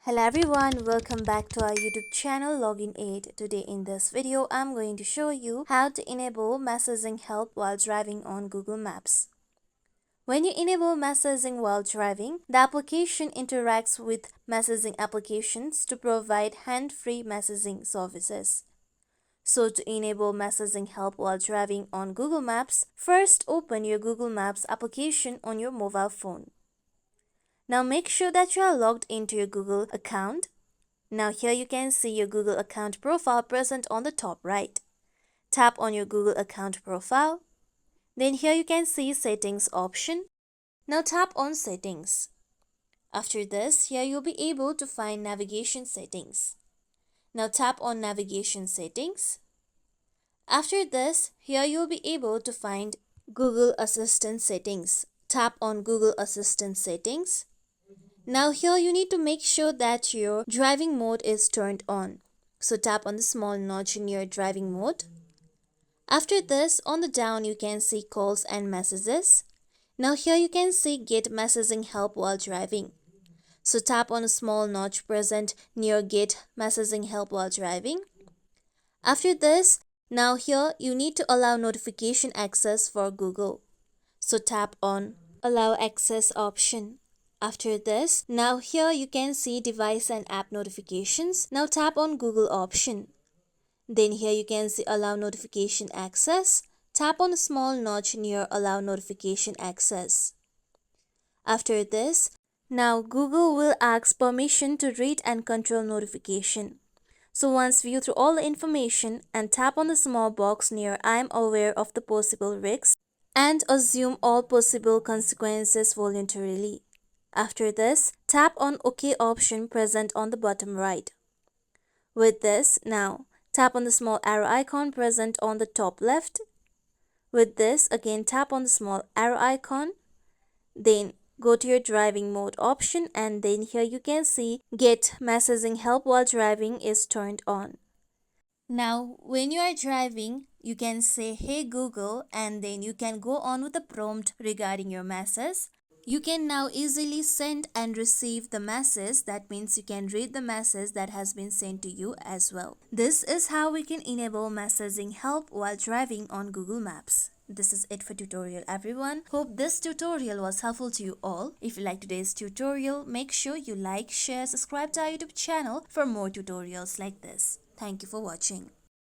Hello everyone, welcome back to our YouTube channel Login Aid. Today in this video, I'm going to show you how to enable messaging help while driving on Google Maps. When you enable messaging while driving, the application interacts with messaging applications to provide hand-free messaging services. So to enable messaging help while driving on Google Maps, first open your Google Maps application on your mobile phone. Now make sure that you are logged into your Google account. Now here you can see your Google account profile present on the top right. Tap on your Google account profile. Then here you can see settings option. Now tap on settings. After this, here you'll be able to find navigation settings. Now tap on navigation settings. After this, here you'll be able to find Google Assistant settings. Tap on Google Assistant settings. Now here you need to make sure that your driving mode is turned on. So tap on the small notch in your driving mode. After this, on the down you can see calls and messages. Now here you can see get messaging help while driving. So tap on a small notch present near get messaging help while driving. After this, now here you need to allow notification access for Google. So tap on allow access option. After this, now here you can see device and app notifications. Now tap on Google option. Then here you can see allow notification access. Tap on a small notch near allow notification access. After this, now Google will ask permission to read and control notification. So once view through all the information and tap on the small box near I am aware of the possible risks and assume all possible consequences voluntarily. After this, tap on OK option present on the bottom right. With this, now tap on the small arrow icon present on the top left. With this, again tap on the small arrow icon. Then go to your driving mode option and then here you can see get messaging help while driving is turned on. Now when you are driving, you can say hey Google and then you can go on with the prompt regarding your message. You can now easily send and receive the message. That means you can read the message that has been sent to you as well. This is how we can enable messaging help while driving on Google Maps. This is it for tutorial everyone. Hope this tutorial was helpful to you all. If you like today's tutorial, make sure you like, share, subscribe to our YouTube channel for more tutorials like this. Thank you for watching.